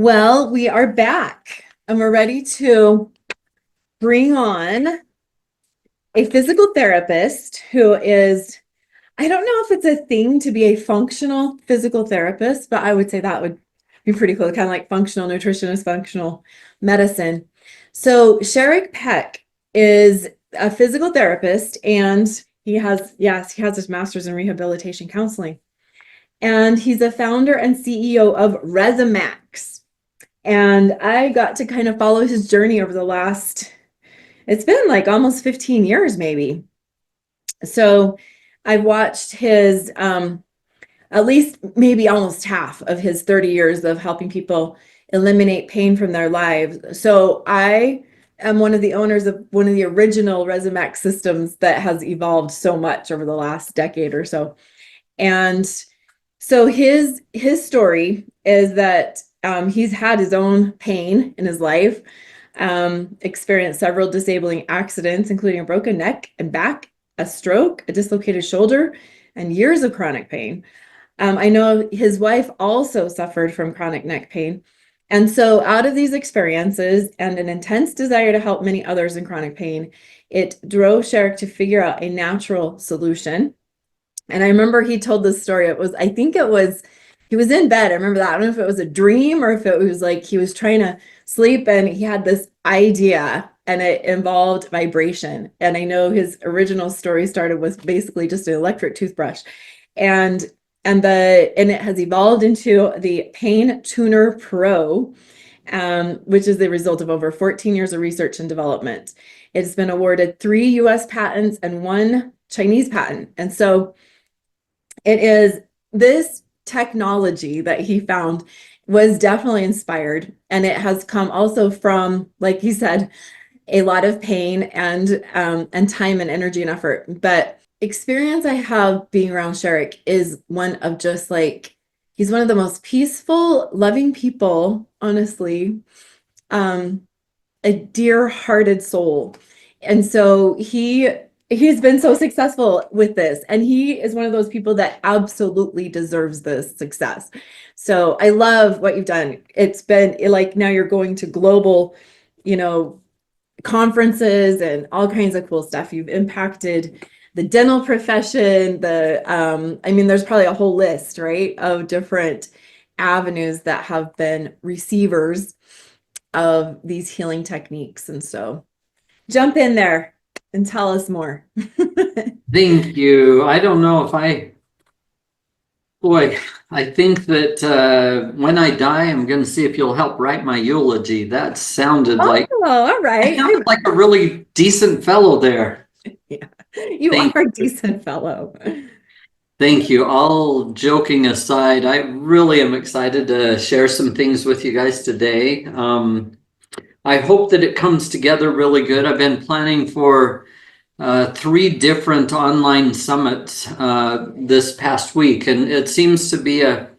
Well, we are back and we're ready to bring on a physical therapist who is, I don't know if it's a thing to be a functional physical therapist, but I would say that would be pretty cool, kind of like functional nutritionist, functional medicine. So Sharik Peck is a physical therapist and he has his master's in rehabilitation counseling. And he's a founder and CEO of Rezamax. And I got to kind of follow his journey over the last, it's been like almost 15 years, maybe. So I've watched his, at least maybe almost half of his 30 years of helping people eliminate pain from their lives. So I am one of the owners of one of the original Resumax systems that has evolved so much over the last decade or so. And so his story is that he's had his own pain in his life, experienced several disabling accidents, including a broken neck and back, a stroke, a dislocated shoulder, and years of chronic pain. I know his wife also suffered from chronic neck pain. And so out of these experiences and an intense desire to help many others in chronic pain, it drove Sharik to figure out a natural solution. And I remember he told this story. He was in bed. I remember that. I don't know if it was a dream or if it was like he was trying to sleep and he had this idea and it involved vibration. And I know his original story started with basically just an electric toothbrush. And it has evolved into the Pain Tuner Pro, which is the result of over 14 years of research and development. It's been awarded 3 US patents and 1 Chinese patent. And so it is this technology that he found was definitely inspired, and it has come also from, like he said, a lot of pain and time and energy and effort. But experience I have being around Sharik is one of just like, he's one of the most peaceful, loving people, honestly, a dear-hearted soul. And so he's been so successful with this, and he is one of those people that absolutely deserves this success. So I love what you've done. It's been like, now you're going to global, conferences and all kinds of cool stuff. You've impacted the dental profession, there's probably a whole list, right, of different avenues that have been receivers of these healing techniques. And so jump in there and tell us more. Thank you. I don't know if I think that when I die, I'm going to see if you'll help write my eulogy. That sounded all right. Sounded like a really decent fellow there. Yeah, you are a decent fellow. Thank you. All joking aside, I really am excited to share some things with you guys today. I hope that it comes together really good. I've been planning for 3 different online summits this past week, and it seems to be a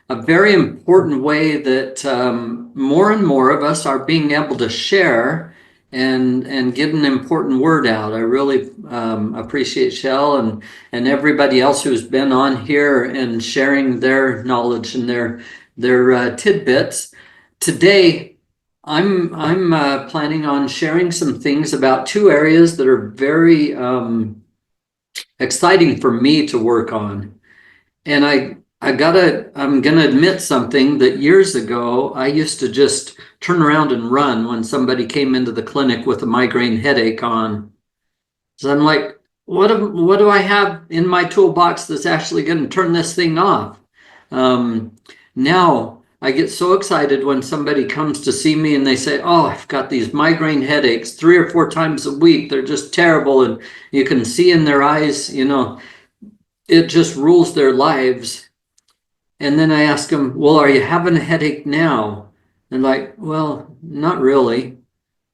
very important way that more and more of us are being able to share and get an important word out. I really appreciate Shell and everybody else who's been on here and sharing their knowledge and their tidbits. Today, I'm planning on sharing some things about 2 areas that are very exciting for me to work on. And I'm gonna admit something, that years ago I used to just turn around and run when somebody came into the clinic with a migraine headache on. So I'm like, what do I have in my toolbox that's actually going to turn this thing off? Now I get so excited when somebody comes to see me and they say, oh, I've got these migraine headaches 3 or 4 times a week. They're just terrible. And you can see in their eyes, it just rules their lives. And then I ask them, well, are you having a headache now? And like, well, not really.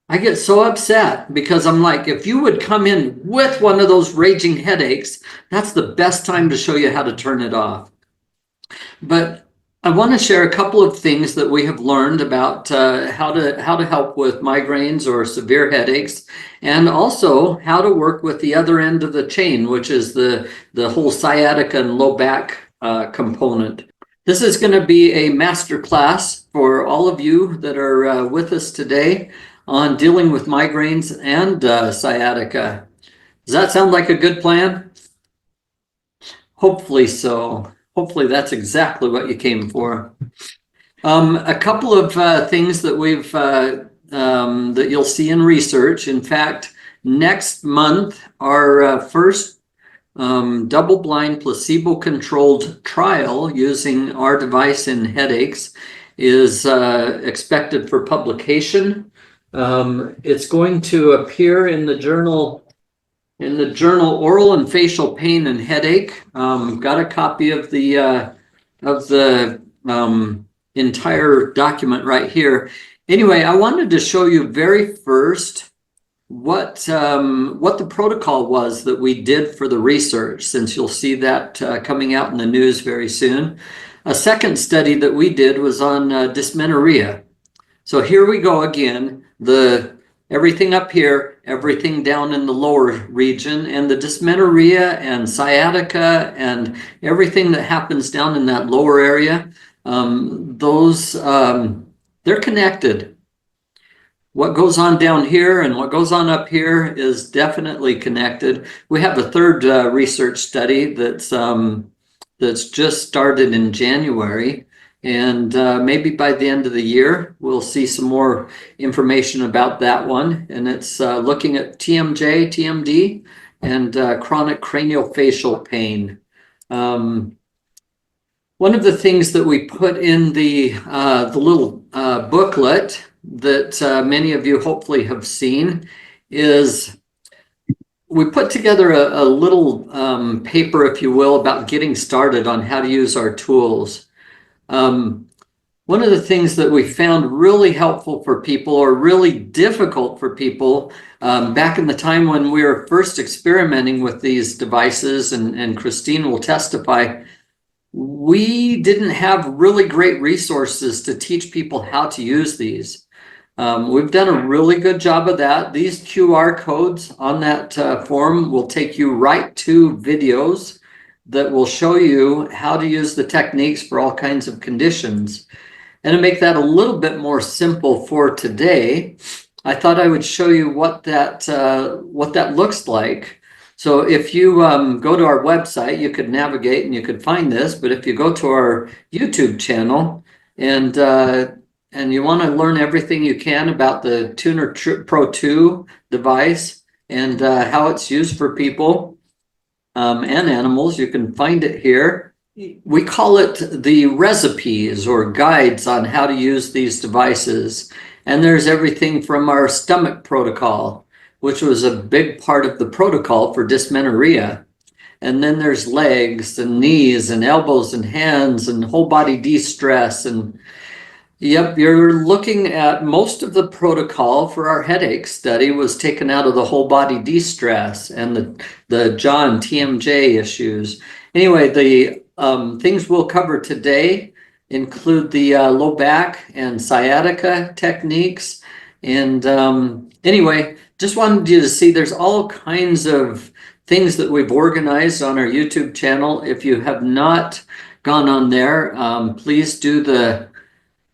I get so upset because I'm like, if you would come in with one of those raging headaches, that's the best time to show you how to turn it off. But I want to share a couple of things that we have learned about how to help with migraines or severe headaches, and also how to work with the other end of the chain, which is the whole sciatica and low back component. This is going to be a master class for all of you that are with us today on dealing with migraines and sciatica. Does that sound like a good plan? Hopefully so. Hopefully that's exactly what you came for. A couple of things that we've that you'll see in research. In fact, next month, our first double-blind placebo-controlled trial using our device in headaches is expected for publication. It's going to appear in the journal Oral and Facial Pain and Headache. Got a copy of the entire document right here. Anyway, I wanted to show you very first what the protocol was that we did for the research, since you'll see that coming out in the news very soon. A second study that we did was on dysmenorrhea. So here we go again, everything up here, everything down in the lower region, and the dysmenorrhea and sciatica and everything that happens down in that lower area, they're connected. What goes on down here and what goes on up here is definitely connected. We have a third research study that's just started in January, and maybe by the end of the year we'll see some more information about that one. And it's looking at TMJ, TMD, and chronic craniofacial pain. One of the things that we put in the little booklet that many of you hopefully have seen is we put together a little paper, if you will, about getting started on how to use our tools. One of the things that we found really helpful for people, or really difficult for people, back in the time when we were first experimenting with these devices, and Christine will testify, we didn't have really great resources to teach people how to use these. We've done a really good job of that. These QR codes on that form will take you right to videos that will show you how to use the techniques for all kinds of conditions. And to make that a little bit more simple for today, I thought I would show you what that looks like. So if you go to our website, you could navigate and you could find this, but if you go to our YouTube channel and you want to learn everything you can about the Tuner Pro 2 device and how it's used for people and animals, you can find it here. We call it the recipes or guides on how to use these devices. And there's everything from our stomach protocol, which was a big part of the protocol for dysmenorrhea. And then there's legs and knees and elbows and hands and whole body de-stress. And yep, you're looking at most of the protocol for our headache study was taken out of the whole body de-stress and the jaw and TMJ issues. Anyway, the things we'll cover today include the low back and sciatica techniques. And anyway, just wanted you to see there's all kinds of things that we've organized on our YouTube channel. If you have not gone on there, please do the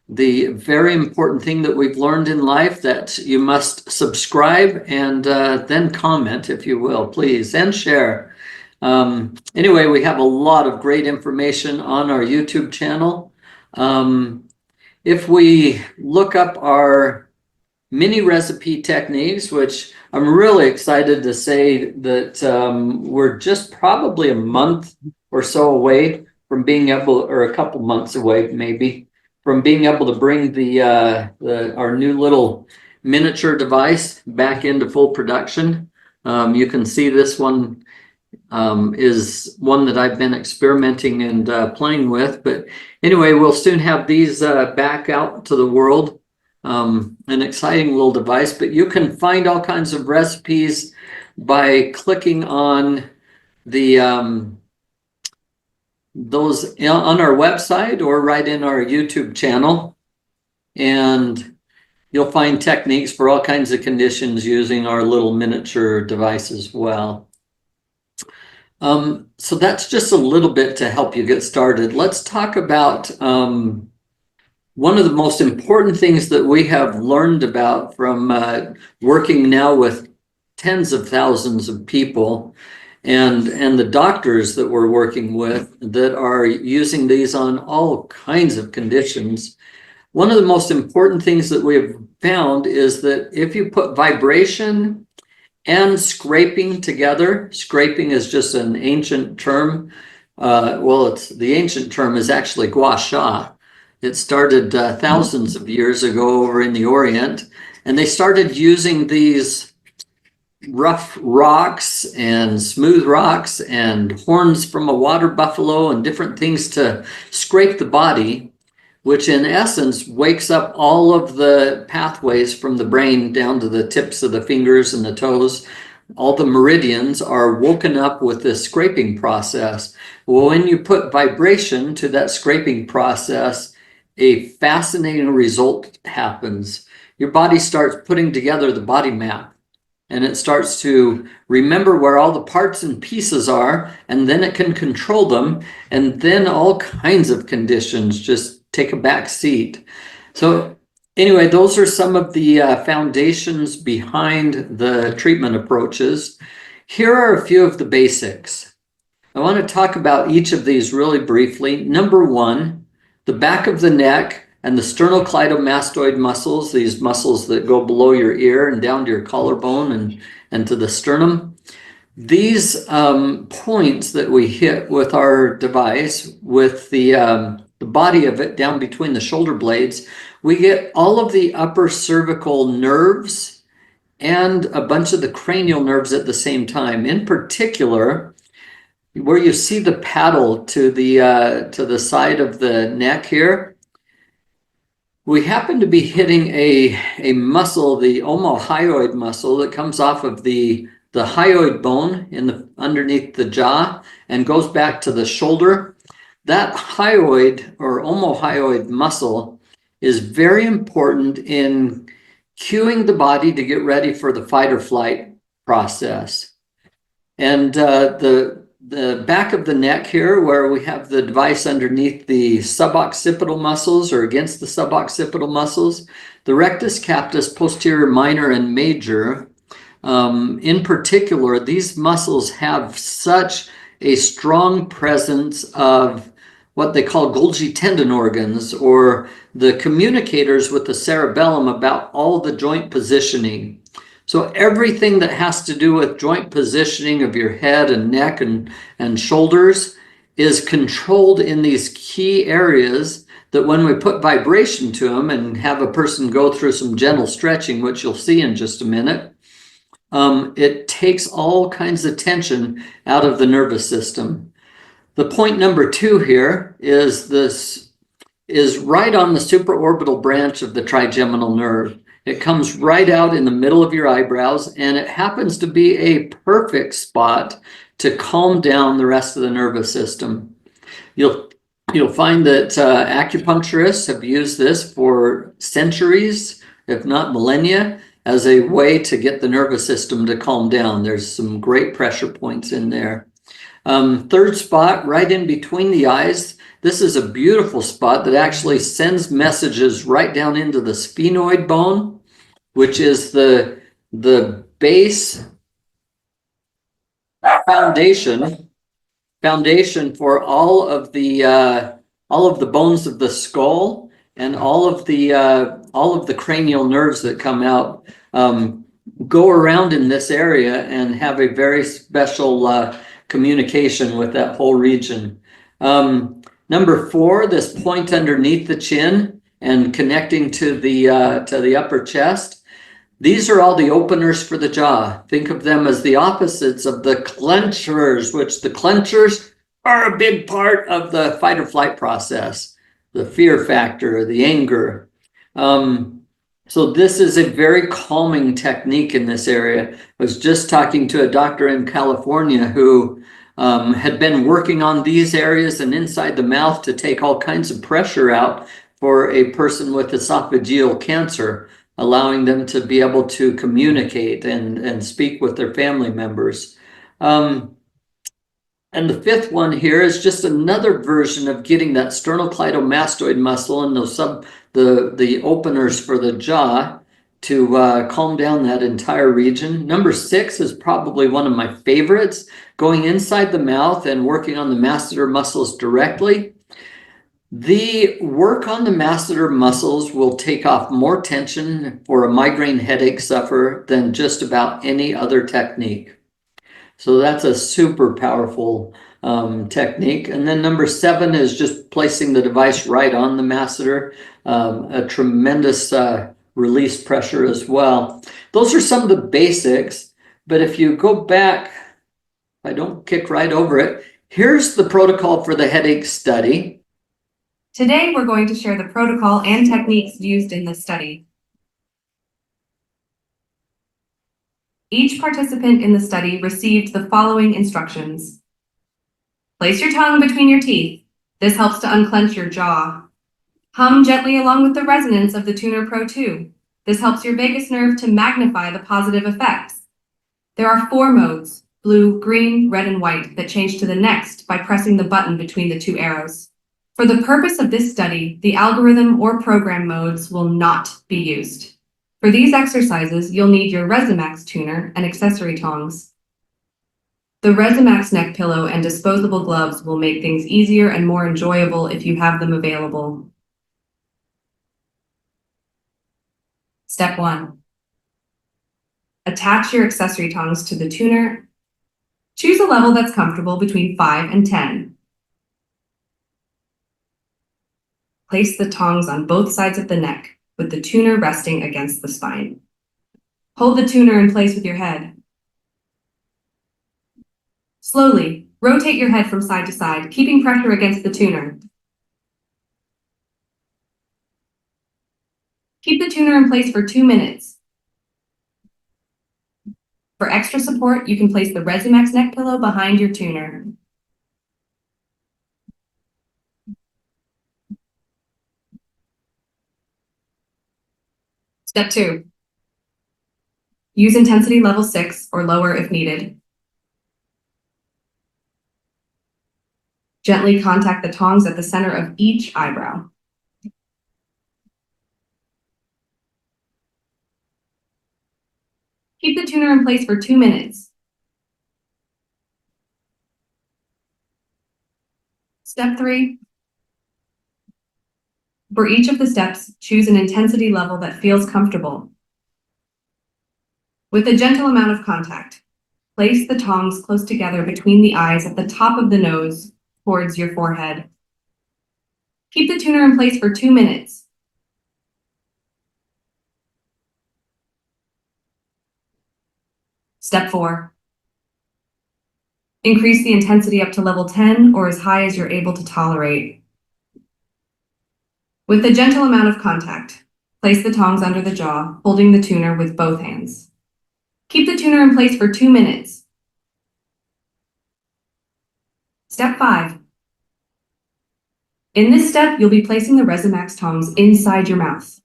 very important thing that we've learned in life, that you must subscribe and then comment, if you will, please, and share. Anyway, we have a lot of great information on our YouTube channel. If we look up our mini recipe techniques, which I'm really excited to say that we're just probably a month or so away from being able, or a couple months away maybe, from being able to bring our new little miniature device back into full production. You can see this one is one that I've been experimenting and playing with. But anyway, we'll soon have these back out to the world. An exciting little device, but you can find all kinds of recipes by clicking on those on our website or right in our YouTube channel, and you'll find techniques for all kinds of conditions using our little miniature device as well. So that's just a little bit to help you get started. Let's talk about one of the most important things that we have learned about from working now with tens of thousands of people and the doctors that we're working with that are using these on all kinds of conditions. One of the most important things that we have found is that if you put vibration and scraping together, scraping is just an ancient term. The ancient term is actually gua sha. It started thousands of years ago over in the Orient, and they started using these rough rocks and smooth rocks and horns from a water buffalo and different things to scrape the body, which in essence wakes up all of the pathways from the brain down to the tips of the fingers and the toes. All the meridians are woken up with this scraping process. Well, when you put vibration to that scraping process, a fascinating result happens. Your body starts putting together the body map, and it starts to remember where all the parts and pieces are, and then it can control them, and then all kinds of conditions just take a back seat. So anyway, those are some of the foundations behind the treatment approaches. Here are a few of the basics. I want to talk about each of these really briefly. Number one, the back of the neck and the sternocleidomastoid muscles, these muscles that go below your ear and down to your collarbone and to the sternum. These points that we hit with our device, with the body of it down between the shoulder blades, we get all of the upper cervical nerves and a bunch of the cranial nerves at the same time. In particular, where you see the paddle to the side of the neck here, we happen to be hitting a muscle, the 𝐬𝐻WG muscle that comes off of the hyoid bone underneath the jaw and goes back to the shoulder. That hyoid or 𝐬𝐻WG muscle is very important in cueing the body to get ready for the fight or flight process. And the back of the neck here, where we have the device underneath the suboccipital muscles or against the suboccipital muscles, the rectus, captus, posterior minor, and major, in particular, these muscles have such a strong presence of what they call Golgi tendon organs, or the communicators with the cerebellum about all the joint positioning. So everything that has to do with joint positioning of your head and neck and shoulders is controlled in these key areas that when we put vibration to them and have a person go through some gentle stretching, which you'll see in just a minute, it takes all kinds of tension out of the nervous system. The point number two here is right on the supraorbital branch of the trigeminal nerve. It comes right out in the middle of your eyebrows, and it happens to be a perfect spot to calm down the rest of the nervous system. You'll find that acupuncturists have used this for centuries, if not millennia, as a way to get the nervous system to calm down. There's some great pressure points in there. Third spot, right in between the eyes. This is a beautiful spot that actually sends messages right down into the sphenoid bone, which is the base foundation for all of the bones of the skull and all of the cranial nerves that come out go around in this area and have a very special communication with that whole region. Number four, this point underneath the chin and connecting to the upper chest. These are all the openers for the jaw. Think of them as the opposites of the clenchers, which the clenchers are a big part of the fight or flight process, the fear factor, the anger. So this is a very calming technique in this area. I was just talking to a doctor in California who had been working on these areas and inside the mouth to take all kinds of pressure out for a person with esophageal cancer, allowing them to be able to communicate and speak with their family members. And the fifth one here is just another version of getting that sternocleidomastoid muscle and the openers for the jaw to calm down that entire region. Number 6 is probably one of my favorites, going inside the mouth and working on the masseter muscles directly. The work on the masseter muscles will take off more tension for a migraine headache sufferer than just about any other technique. So that's a super powerful technique. And then number 7 is just placing the device right on the masseter, a tremendous release pressure as well. Those are some of the basics, but if you go back, I don't kick right over it, here's the protocol for the headache study. Today, we're going to share the protocol and techniques used in this study. Each participant in the study received the following instructions. Place your tongue between your teeth. This helps to unclench your jaw. Hum gently along with the resonance of the Tuner Pro 2. This helps your vagus nerve to magnify the positive effects. There are 4 modes, blue, green, red, and white, that change to the next by pressing the button between the 2 arrows. For the purpose of this study, the algorithm or program modes will not be used. For these exercises, you'll need your Resumax Tuner and accessory tongs. The Rezamax neck pillow and disposable gloves will make things easier and more enjoyable if you have them available. Step 1. Attach your accessory tongs to the tuner. Choose a level that's comfortable between 5 and 10. Place the tongs on both sides of the neck, with the tuner resting against the spine. Hold the tuner in place with your head. Slowly, rotate your head from side to side, keeping pressure against the tuner. Keep the tuner in place for 2 minutes. For extra support, you can place the Resumax neck pillow behind your tuner. Step 2. Use intensity level 6 or lower if needed. Gently contact the tongs at the center of each eyebrow. Keep the tuner in place for 2 minutes. Step 3. For each of the steps, choose an intensity level that feels comfortable. With a gentle amount of contact, place the tongs close together between the eyes at the top of the nose towards your forehead. Keep the tuner in place for 2 minutes. Step 4. Increase the intensity up to level 10 or as high as you're able to tolerate. With a gentle amount of contact, place the tongs under the jaw, holding the tuner with both hands. Keep the tuner in place for 2 minutes. Step 5. In this step, you'll be placing the Rezamax tongs inside your mouth.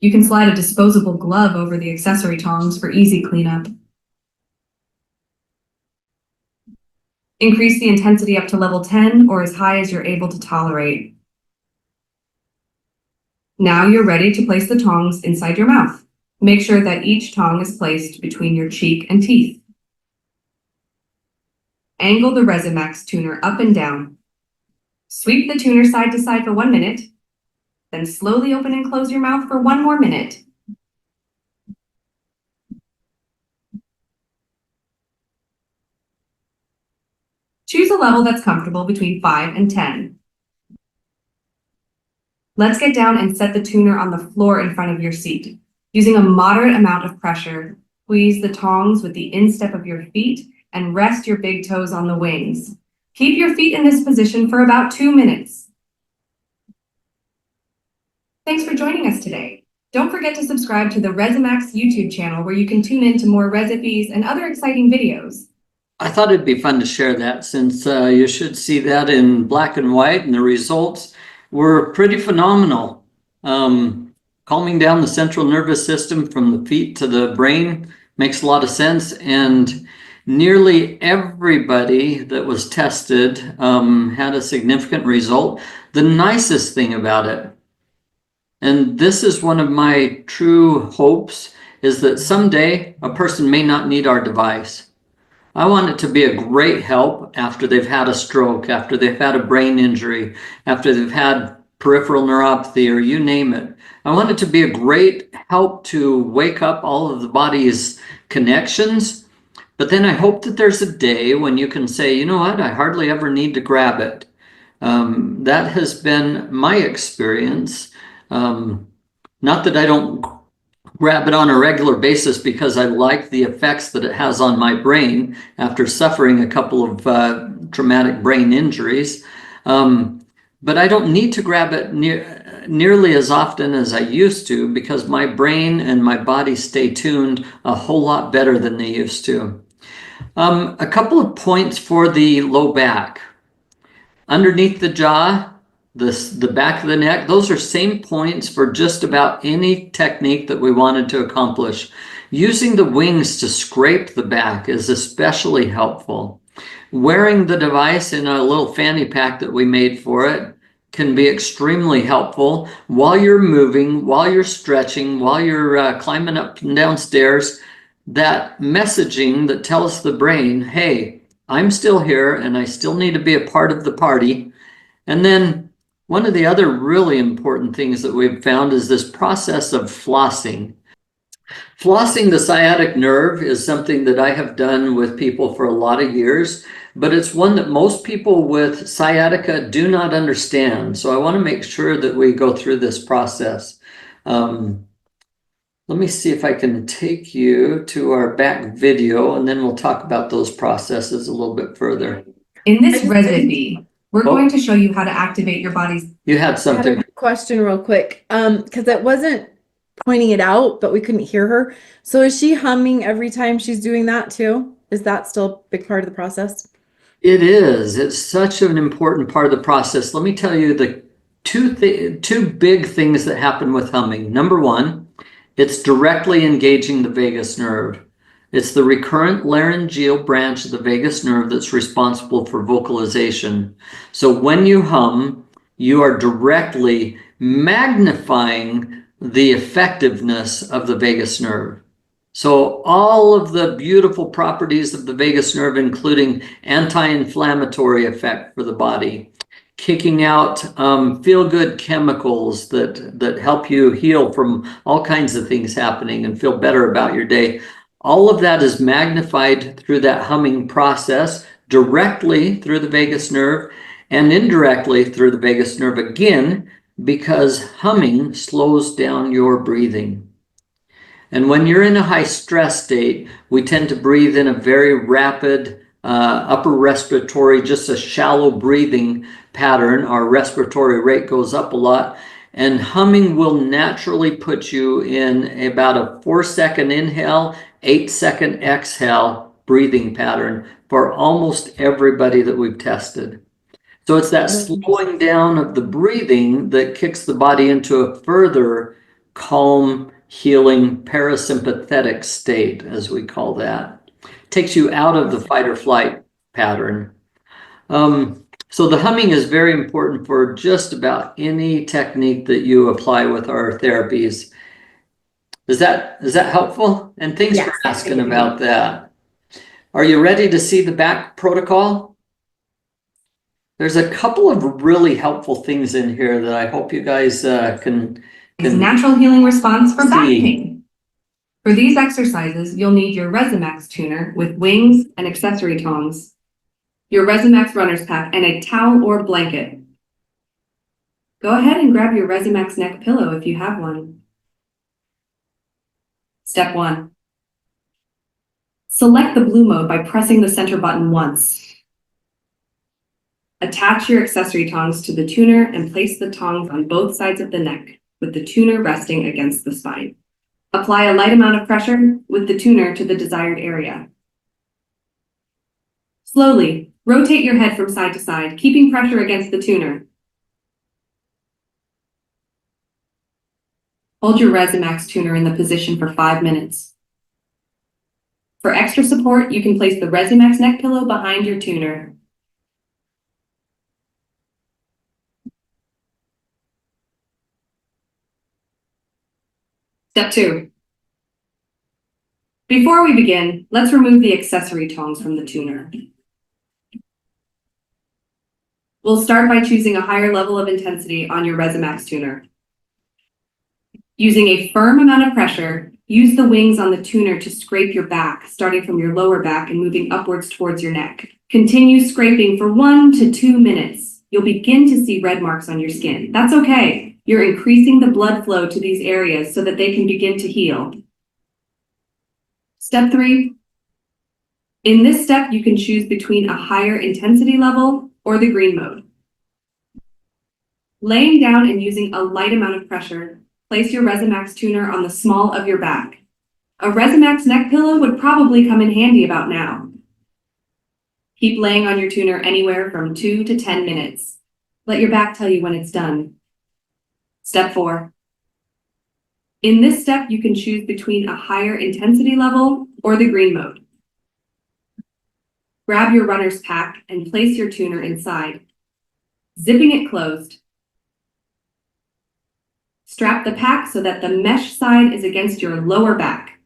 You can slide a disposable glove over the accessory tongs for easy cleanup. Increase the intensity up to level 10 or as high as you're able to tolerate. Now you're ready to place the tongs inside your mouth. Make sure that each tong is placed between your cheek and teeth. Angle the Rezamax tuner up and down. Sweep the tuner side to side for 1 minute, then slowly open and close your mouth for 1 more minute. Choose a level that's comfortable between 5 and 10. Let's get down and set the tuner on the floor in front of your seat. Using a moderate amount of pressure, squeeze the tongs with the instep of your feet and rest your big toes on the wings. Keep your feet in this position for about 2 minutes. Thanks for joining us today. Don't forget to subscribe to the Rezamax YouTube channel where you can tune in to more recipes and other exciting videos. I thought it'd be fun to share that since you should see that in black and white, and the results were pretty phenomenal. Calming down the central nervous system from the feet to the brain makes a lot of sense. And Nearly everybody that was tested had a significant result. The nicest thing about it, and this is one of my true hopes, is that someday a person may not need our device. I want it to be a great help after they've had a stroke, after they've had a brain injury, after they've had peripheral neuropathy, or you name it. I want it to be a great help to wake up all of the body's connections. But then I hope that there's a day when you can say, you know what, I hardly ever need to grab it. That has been my experience. Not that I don't grab it on a regular basis, because I like the effects that it has on my brain after suffering a couple of traumatic brain injuries. But I don't need to grab it nearly as often as I used to, because my brain and my body stay tuned a whole lot better than they used to. A couple of points for the low back. Underneath the jaw, the back of the neck, those are same points for just about any technique that we wanted to accomplish. Using the wings to scrape the back is especially helpful. Wearing the device in a little fanny pack that we made for it can be extremely helpful while you're moving, while you're stretching, while you're climbing up and down stairs. That messaging that tells the brain, hey, I'm still here and I still need to be a part of the party. And then one of the other really important things that we've found is this process of flossing. Flossing the sciatic nerve is something that I have done with people for a lot of years, but it's one that most people with sciatica do not understand. So I want to make sure that we go through this process. Let me see if I can take you to our back video, and then we'll talk about those processes a little bit further. In this recipe, we're going to show you how to activate your body's. You had something. I had a question real quick, because it wasn't pointing it out, but we couldn't hear her. So is she humming every time she's doing that too? Is that still a big part of the process? It is. It's such an important part of the process. Let me tell you the two big things that happen with humming. Number one, it's directly engaging the vagus nerve. It's the recurrent laryngeal branch of the vagus nerve that's responsible for vocalization. So when you hum, you are directly magnifying the effectiveness of the vagus nerve. So all of the beautiful properties of the vagus nerve, including anti-inflammatory effect for the body, kicking out feel-good chemicals that help you heal from all kinds of things happening and feel better about your day. All of that is magnified through that humming process, directly through the vagus nerve and indirectly through the vagus nerve again, because humming slows down your breathing. And when you're in a high stress state, we tend to breathe in a very rapid upper respiratory, just a shallow breathing pattern. Our respiratory rate goes up a lot, and humming will naturally put you in about a 4-second inhale, 8-second exhale breathing pattern for almost everybody that we've tested. So it's that slowing down of the breathing that kicks the body into a further calm, healing, parasympathetic state, as we call that. Takes you out of the fight or flight pattern. So the humming is very important for just about any technique that you apply with our therapies. Is that helpful? And thanks for asking about that. Are you ready to see the back protocol? There's a couple of really helpful things in here that I hope you guys can It's a natural healing response for back pain. For these exercises, you'll need your Resumax tuner with wings and accessory tongs, your Resumax runner's pack, and a towel or blanket. Go ahead and grab your Resumax neck pillow if you have one. Step 1. Select the blue mode by pressing the center button once. Attach your accessory tongs to the tuner and place the tongs on both sides of the neck, with the tuner resting against the spine. Apply a light amount of pressure with the tuner to the desired area. Slowly, rotate your head from side to side, keeping pressure against the tuner. Hold your Resumax tuner in the position for 5 minutes. For extra support, you can place the Resumax neck pillow behind your tuner. Step 2. Before we begin, let's remove the accessory tongs from the tuner. We'll start by choosing a higher level of intensity on your Resumax tuner. Using a firm amount of pressure, use the wings on the tuner to scrape your back, starting from your lower back and moving upwards towards your neck. Continue scraping for 1 to 2 minutes. You'll begin to see red marks on your skin. That's okay. You're increasing the blood flow to these areas so that they can begin to heal. Step 3. In this step, you can choose between a higher intensity level or the green mode. Laying down and using a light amount of pressure, place your Resumax tuner on the small of your back. A Resumax neck pillow would probably come in handy about now. Keep laying on your tuner anywhere from 2 to 10 minutes. Let your back tell you when it's done. Step 4. In this step, you can choose between a higher intensity level or the green mode. Grab your runner's pack and place your tuner inside, zipping it closed. Strap the pack so that the mesh side is against your lower back.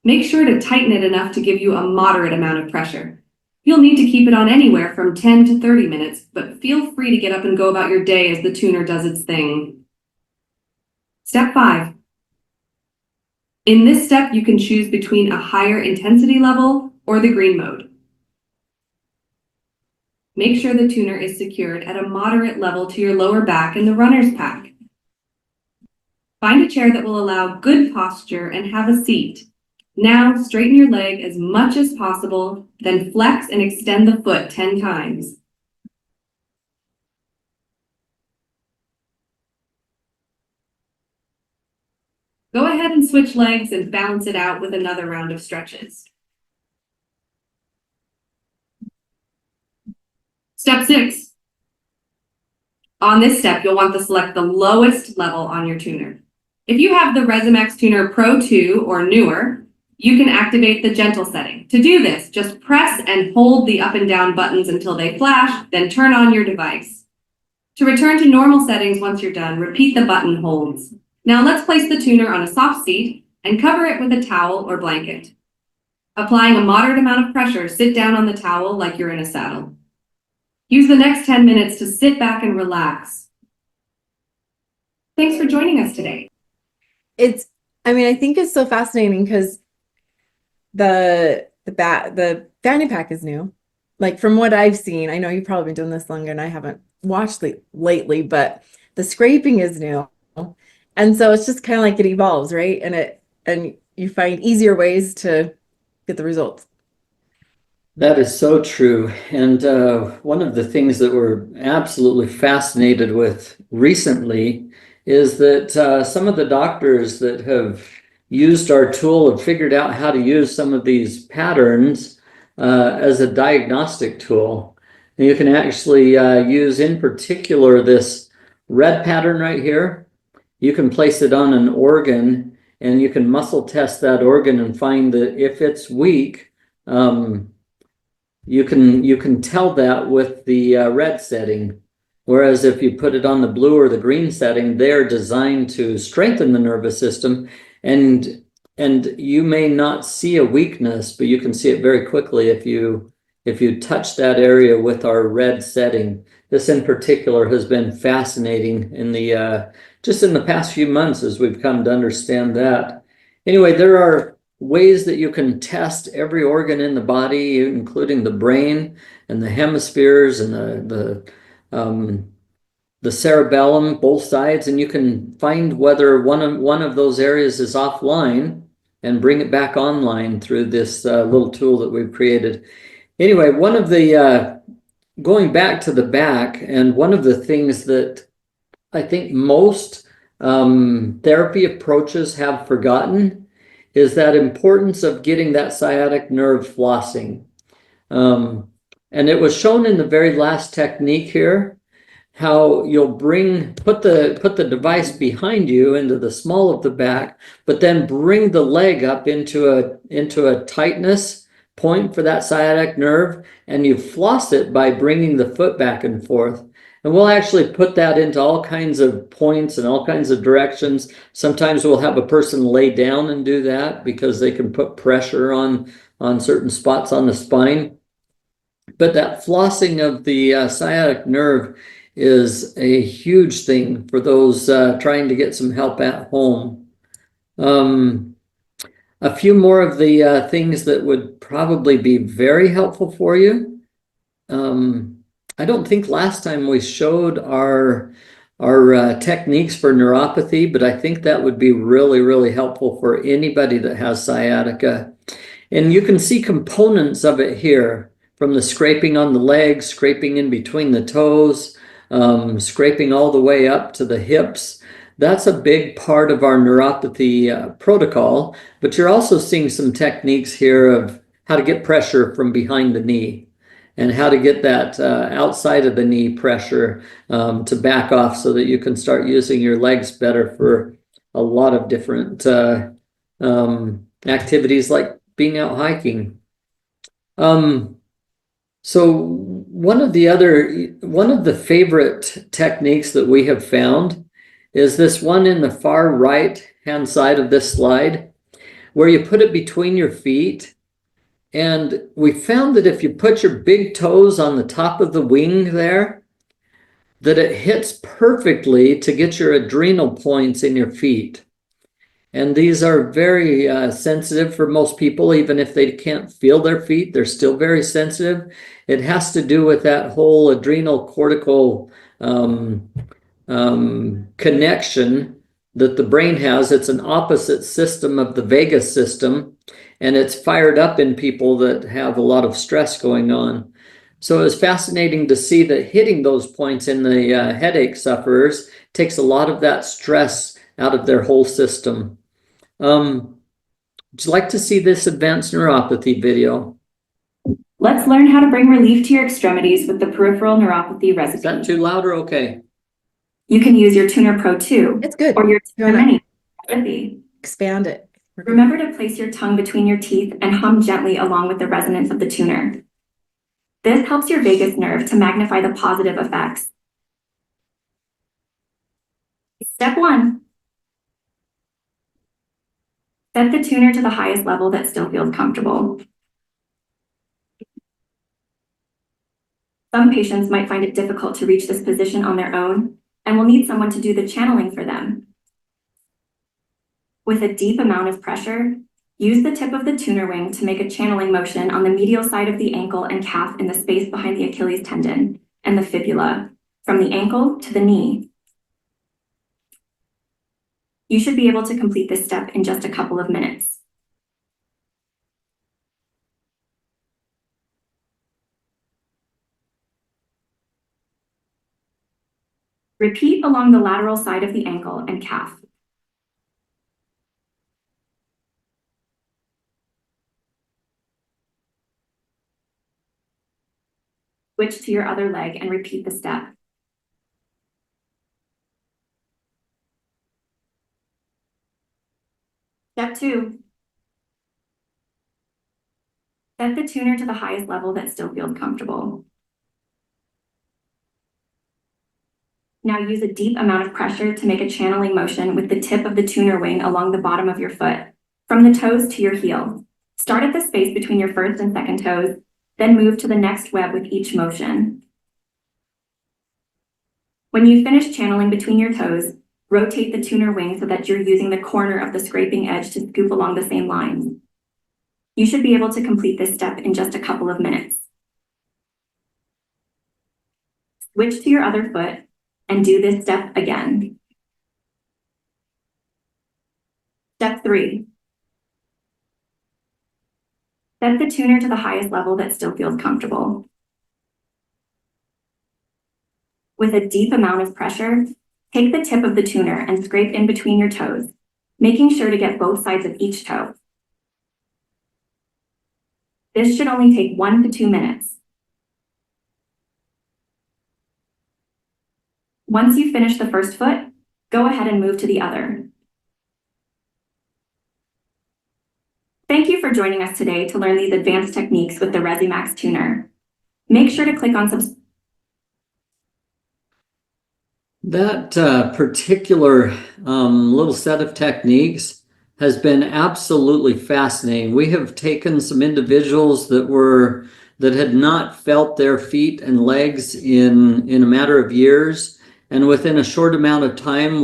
Make sure to tighten it enough to give you a moderate amount of pressure. You'll need to keep it on anywhere from 10 to 30 minutes, but feel free to get up and go about your day as the tuner does its thing. Step 5. In this step, you can choose between a higher intensity level or the green mode. Make sure the tuner is secured at a moderate level to your lower back in the runner's pack. Find a chair that will allow good posture and have a seat. Now, straighten your leg as much as possible, then flex and extend the foot 10 times. Go ahead and switch legs and balance it out with another round of stretches. Step 6. On this step, you'll want to select the lowest level on your tuner. If you have the Resumax Tuner Pro 2 or newer, you can activate the gentle setting. To do this, just press and hold the up and down buttons until they flash, then turn on your device. To return to normal settings once you're done, repeat the button holds. Now let's place the tuner on a soft seat and cover it with a towel or blanket. Applying a moderate amount of pressure, sit down on the towel like you're in a saddle. Use the next 10 minutes to sit back and relax. Thanks for joining us today. I think it's so fascinating because the fanny pack is new. Like from what I've seen, I know you've probably been doing this longer and I haven't watched lately, but the scraping is new. And so it's just kind of like it evolves, right? And you find easier ways to get the results. That is so true. And one of the things that we're absolutely fascinated with recently is that some of the doctors that have used our tool have figured out how to use some of these patterns as a diagnostic tool. And you can actually use in particular this red pattern right here. You can place it on an organ and you can muscle test that organ and find that if it's weak, you can tell that with the red setting. Whereas if you put it on the blue or the green setting, they're designed to strengthen the nervous system. And you may not see a weakness, but you can see it very quickly if you touch that area with our red setting. This in particular has been fascinating in the just in the past few months as we've come to understand that. Anyway, there are ways that you can test every organ in the body, including the brain and the hemispheres and the cerebellum, both sides, and you can find whether one of those areas is offline and bring it back online through this little tool that we've created. Anyway, one of the going back to the back, and one of the things that I think most therapy approaches have forgotten is that importance of getting that sciatic nerve flossing. And it was shown in the very last technique here. how you'll put the device behind you into the small of the back, but then bring the leg up into a tightness point for that sciatic nerve, and you floss it by bringing the foot back and forth. And we'll actually put that into all kinds of points and all kinds of directions. Sometimes we'll have a person lay down and do that because they can put pressure on certain spots on the spine. But that flossing of the sciatic nerve is a huge thing for those trying to get some help at home. A few more of the things that would probably be very helpful for you. I don't think last time we showed our techniques for neuropathy, but I think that would be really, really helpful for anybody that has sciatica. And you can see components of it here, from the scraping on the legs, scraping in between the toes, scraping all the way up to the hips. That's a big part of our neuropathy protocol, but you're also seeing some techniques here of how to get pressure from behind the knee and how to get that outside of the knee pressure to back off so that you can start using your legs better for a lot of different activities like being out hiking. So one of the favorite techniques that we have found is this one in the far right hand side of this slide, where you put it between your feet. And we found that if you put your big toes on the top of the wing there, that it hits perfectly to get your adrenal points in your feet. And these are very sensitive for most people. Even if they can't feel their feet, they're still very sensitive. It has to do with that whole adrenal cortical connection that the brain has. It's an opposite system of the vagus system, and it's fired up in people that have a lot of stress going on. So it was fascinating to see that hitting those points in the headache sufferers takes a lot of that stress out of their whole system. Would you like to see this advanced neuropathy video? Let's learn how to bring relief to your extremities with the peripheral neuropathy recipe. Is that too loud or okay? You can use your Tuner Pro 2 It's good. or your Tuner Mini recipe. Expand it. Remember to place your tongue between your teeth and hum gently along with the resonance of the tuner. This helps your vagus nerve to magnify the positive effects. Step 1. Set the tuner to the highest level that still feels comfortable. Some patients might find it difficult to reach this position on their own and will need someone to do the channeling for them. With a deep amount of pressure, use the tip of the tuner wing to make a channeling motion on the medial side of the ankle and calf in the space behind the Achilles tendon and the fibula, from the ankle to the knee. You should be able to complete this step in just a couple of minutes. Repeat along the lateral side of the ankle and calf. Switch to your other leg and repeat the step. Step 2. Set the tuner to the highest level that still feels comfortable. Now use a deep amount of pressure to make a channeling motion with the tip of the tuner wing along the bottom of your foot, from the toes to your heel. Start at the space between your first and second toes, then move to the next web with each motion. When you finish channeling between your toes, rotate the tuner wing so that you're using the corner of the scraping edge to scoop along the same lines. You should be able to complete this step in just a couple of minutes. Switch to your other foot and do this step again. Step 3. Set the tuner to the highest level that still feels comfortable. With a deep amount of pressure, take the tip of the tuner and scrape in between your toes, making sure to get both sides of each toe. This should only take 1 to 2 minutes. Once you finish the first foot, go ahead and move to the other. Thank you for joining us today to learn these advanced techniques with the Resumax Tuner. Make sure to click on subscribe. That particular little set of techniques has been absolutely fascinating. We have taken some individuals that had not felt their feet and legs in a matter of years, and within a short amount of time,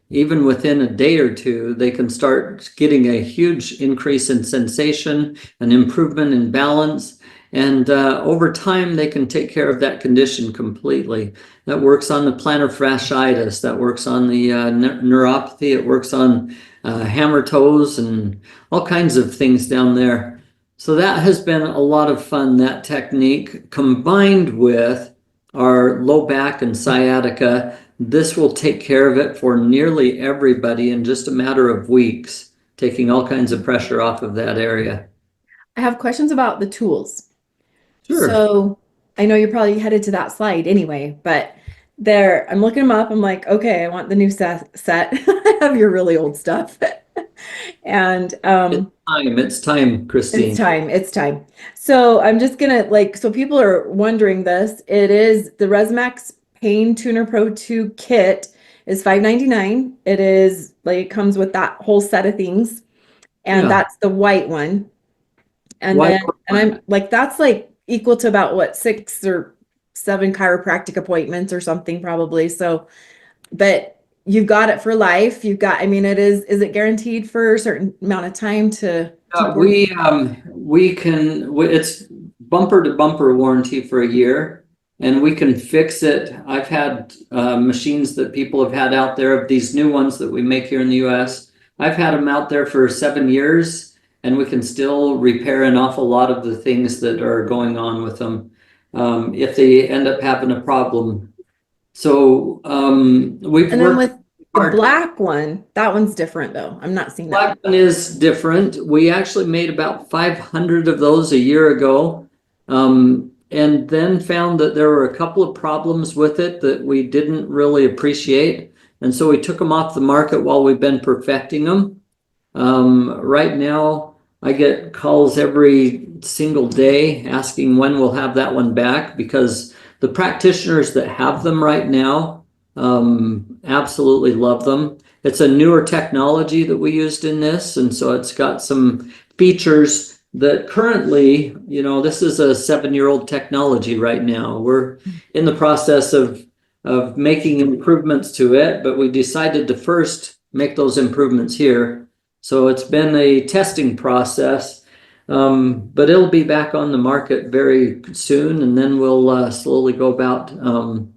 even within a day or two, they can start getting a huge increase in sensation, an improvement in balance, and over time they can take care of that condition completely. That works on the plantar fasciitis, that works on the neuropathy, it works on hammer toes and all kinds of things down there. So that has been a lot of fun, that technique, combined with our low back and sciatica. This will take care of it for nearly everybody in just a matter of weeks, taking all kinds of pressure off of that area. I have questions about the tools. Sure. So I know you're probably headed to that slide anyway, but I'm looking them up. I'm like, okay, I want the new set. I have your really old stuff. And It's time, Christine. it's time. So I'm just gonna so people are wondering this. It is the Rezamax Pain Tuner Pro 2 kit is $5.99. It is it comes with that whole set of things, and that's the white one. And I'm like, that's equal to about what, 6 or 7 chiropractic appointments or something probably. So, but you've got it for life. Is it guaranteed for a certain amount of time to it's bumper to bumper warranty for a year, and we can fix it. I've had machines that people have had out there, of these new ones that we make here in the US. I've had them out there for 7 years, and we can still repair an awful lot of the things that are going on with them if they end up having a problem. So we've And then worked with the black one, that one's different though. I'm not seeing that. Black one is different. We actually made about 500 of those a year ago, and then found that there were a couple of problems with it that we didn't really appreciate. And so we took them off the market while we've been perfecting them. Right now, I get calls every single day asking when we'll have that one back, because the practitioners that have them right now absolutely love them. It's a newer technology that we used in this, and so it's got some features that currently, this is a 7-year-old technology right now. We're in the process of making improvements to it, but we decided to first make those improvements here. So it's been a testing process, but it'll be back on the market very soon, and then we'll slowly go about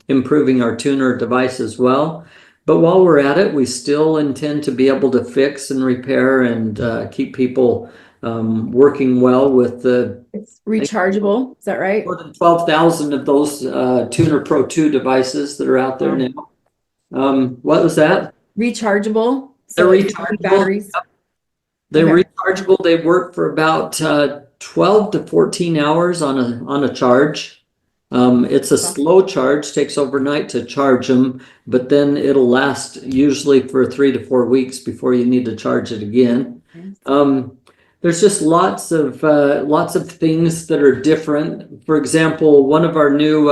improving our tuner device as well. But while we're at it, we still intend to be able to fix and repair and keep people working well with the... It's rechargeable, is that right? More than 12,000 of those Tuner Pro 2 devices that are out there now. What was that? Rechargeable. They're So rechargeable. batteries. They're Okay. rechargeable. They work for about 12 to 14 hours on a charge. It's a slow charge, takes overnight to charge them, but then it'll last usually for 3 to 4 weeks before you need to charge it again. There's just lots of things that are different. For example, one of our new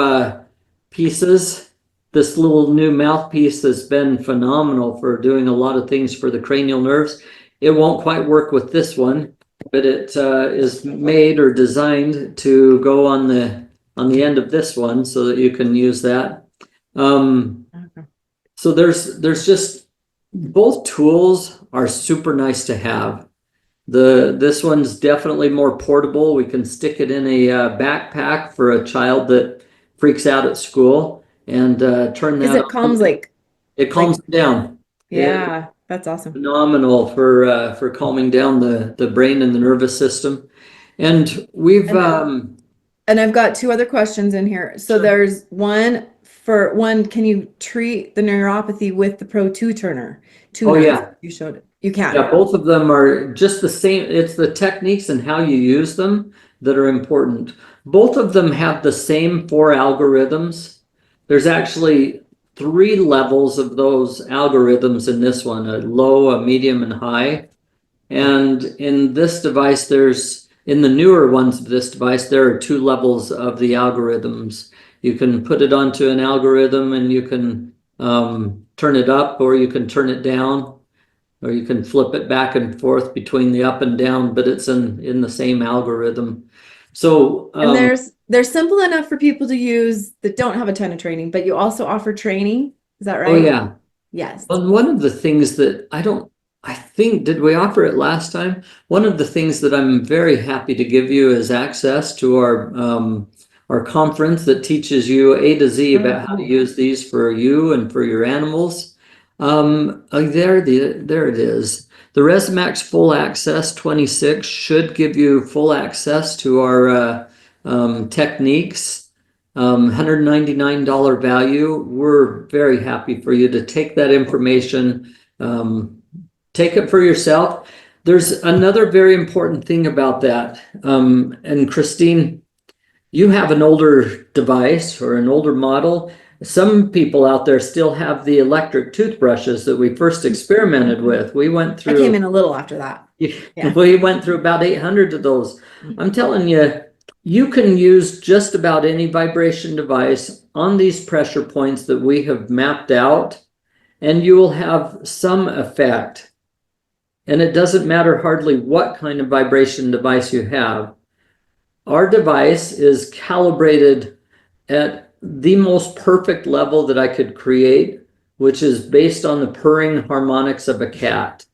pieces, this little new mouthpiece has been phenomenal for doing a lot of things for the cranial nerves. It won't quite work with this one, but it is made or designed to go on the end of this one so that you can use that. So there's just, both tools are super nice to have. This one's definitely more portable. We can stick it in a backpack for a child that freaks out at school and turn that on. It calms It calms them down. Yeah, that's awesome. Phenomenal for calming down the brain and the nervous system. And we've And I've got 2 other questions in here. So Sure. there's one, can you treat the neuropathy with the Pro 2 tuner? Oh, yeah. You showed it. You can. Yeah, both of them are just the same. It's the techniques and how you use them that are important. Both of them have the same 4 algorithms. There's actually 3 levels of those algorithms in this one, a low, a medium, and high. And in this device, in the newer ones of this device, there are 2 levels of the algorithms. You can put it onto an algorithm and you can turn it up, or you can turn it down, or you can flip it back and forth between the up and down, but it's in the same algorithm. So and they're simple enough for people to use that don't have a ton of training, but you also offer training. Is that right? oh yeah. Yes. Well, one of the things that I think, did we offer it last time? One of the things that I'm very happy to give you is access to our conference that teaches you A to Z about how to use these for you and for your animals. There it is. The Rezamax Full Access 26 should give you full access to our techniques. $199 value. We're very happy for you to take that information. Take it for yourself. There's another very important thing about that. And Christine, you have an older device or an older model. Some people out there still have the electric toothbrushes that we first experimented with. We went through. I came in a little after that. Yeah. We went through about 800 of those. I'm telling you, you can use just about any vibration device on these pressure points that we have mapped out, and you will have some effect. And it doesn't matter hardly what kind of vibration device you have. Our device is calibrated at the most perfect level that I could create, which is based on the purring harmonics of a cat.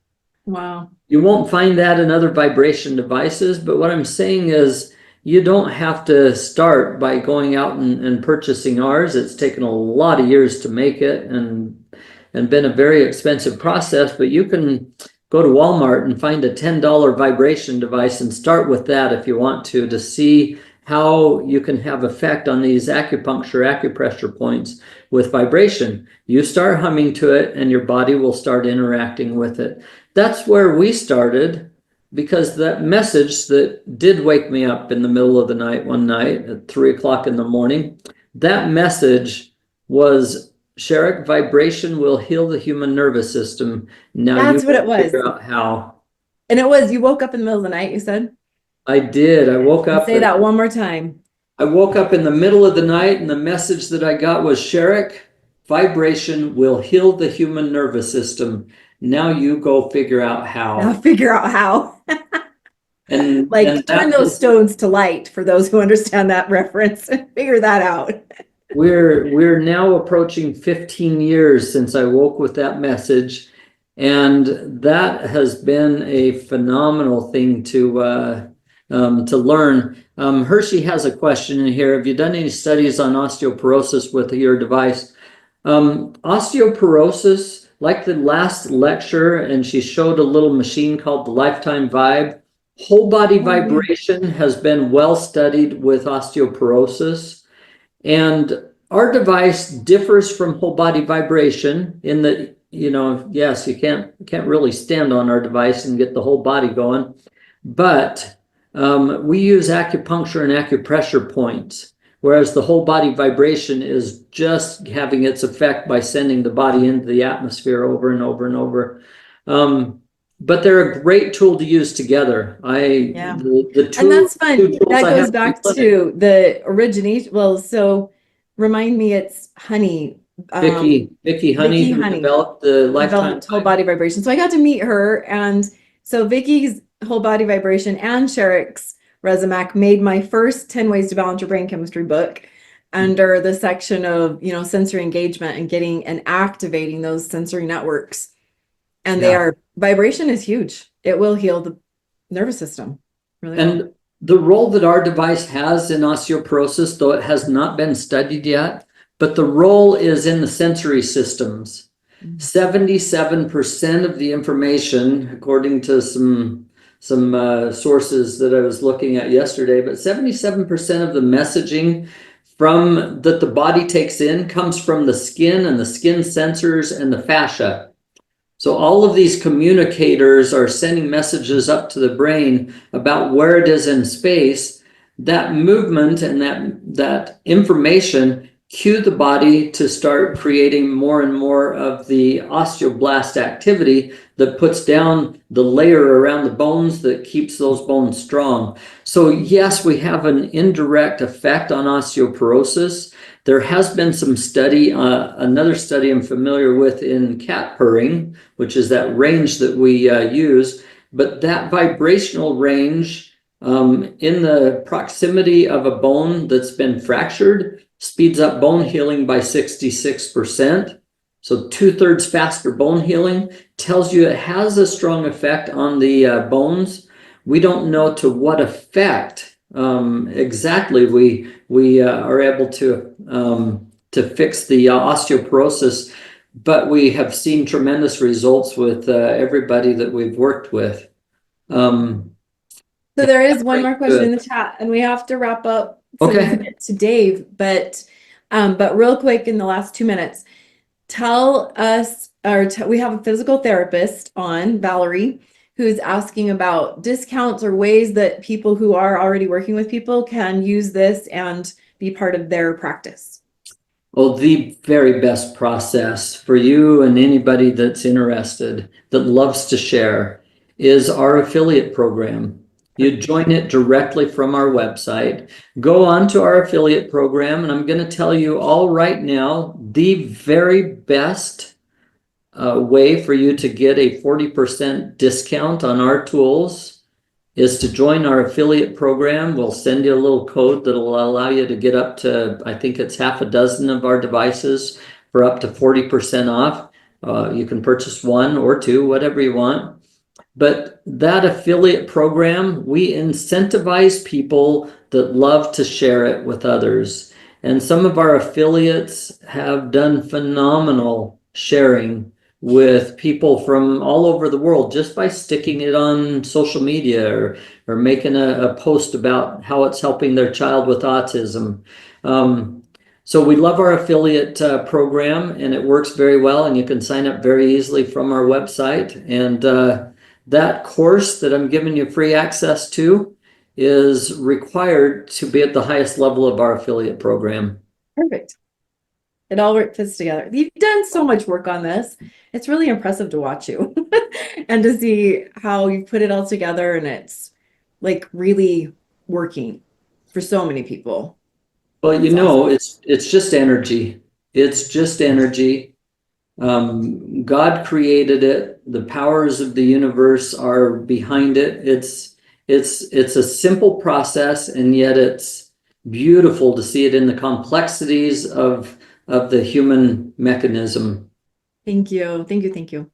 Wow. You won't find that in other vibration devices, but what I'm saying is you don't have to start by going out and purchasing ours. It's taken a lot of years to make it and been a very expensive process, but you can go to Walmart and find a $10 vibration device and start with that if you want to see how you can have effect on these acupressure points with vibration. You start humming to it and your body will start interacting with it. That's where we started, because that message that did wake me up in the middle of the night one night at 3 o'clock in the morning, that message was, Sharik, vibration will heal the human nervous system. Now that's what it was. Figure out how. And it was, you woke up in the middle of the night, you said? I did. I woke up. Say that one more time. I woke up in the middle of the night and the message that I got was, Sharik, vibration will heal the human nervous system. Now you go figure out how. Now figure out how. And like turn those stones to light for those who understand that reference and figure that out. We're now approaching 15 years since I woke with that message, and that has been a phenomenal thing to learn. Hershey has a question in here. Have you done any studies on osteoporosis with your device? Osteoporosis, like the last lecture, and she showed a little machine called the Lifetime Vibe. Whole body vibration has been well studied with osteoporosis. And our device differs from whole body vibration in that, yes, you can't really stand on our device and get the whole body going, but we use acupuncture and acupressure points, whereas the whole body vibration is just having its effect by sending the body into the atmosphere over and over and over. But they're a great tool to use together. The tool, and that's fun. That goes back to the origination. Well, so remind me, it's Honey. Vicky Honey, who developed the Lifetime whole body vibration. So I got to meet her, and so Vicky's whole body vibration and Sharik's Rezamax made my first 10 ways to balance your brain chemistry book under the section of sensory engagement and getting and activating those sensory networks. And vibration is huge. It will heal the nervous system. Really well. The role that our device has in osteoporosis, though it has not been studied yet, but the role is in the sensory systems. 77% of the information, according to some sources that I was looking at yesterday, but 77% of the messaging that the body takes in comes from the skin and the skin sensors and the fascia. So all of these communicators are sending messages up to the brain about where it is in space. That movement and that information cue the body to start creating more and more of the osteoblast activity that puts down the layer around the bones that keeps those bones strong. So yes, we have an indirect effect on osteoporosis. There has been some study, another study I'm familiar with in cat purring, which is that range that we use, but that vibrational range in the proximity of a bone that's been fractured speeds up bone healing by 66%. So 2/3 faster bone healing tells you it has a strong effect on the bones. We don't know to what effect exactly we are able to fix the osteoporosis, but we have seen tremendous results with everybody that we've worked with. So there is one more question in the chat, and we have to wrap up. So we can get to Dave, but real quick in the last 2 minutes, tell us, we have a physical therapist on, Valerie, who's asking about discounts or ways that people who are already working with people can use this and be part of their practice. Well, the very best process for you and anybody that's interested, that loves to share, is our affiliate program. You join it directly from our website. Go on to our affiliate program, and I'm going to tell you all right now, the very best way for you to get a 40% discount on our tools is to join our affiliate program. We'll send you a little code that'll allow you to get up to, I think it's half a dozen of our devices for up to 40% off. You can purchase one or two, whatever you want. But that affiliate program, we incentivize people that love to share it with others. And some of our affiliates have done phenomenal sharing with people from all over the world just by sticking it on social media or making a post about how it's helping their child with autism. So we love our affiliate program, and it works very well, and you can sign up very easily from our website. And that course that I'm giving you free access to is required to be at the highest level of our affiliate program. Perfect. It all fits together. You've done so much work on this. It's really impressive to watch you and to see how you put it all together, and it's like really working for so many people. Well, you know, it's just energy. It's just energy. God created it. The powers of the universe are behind it. It's a simple process, and yet it's beautiful to see it in the complexities of the human mechanism. Thank you. Thank you. Thank you.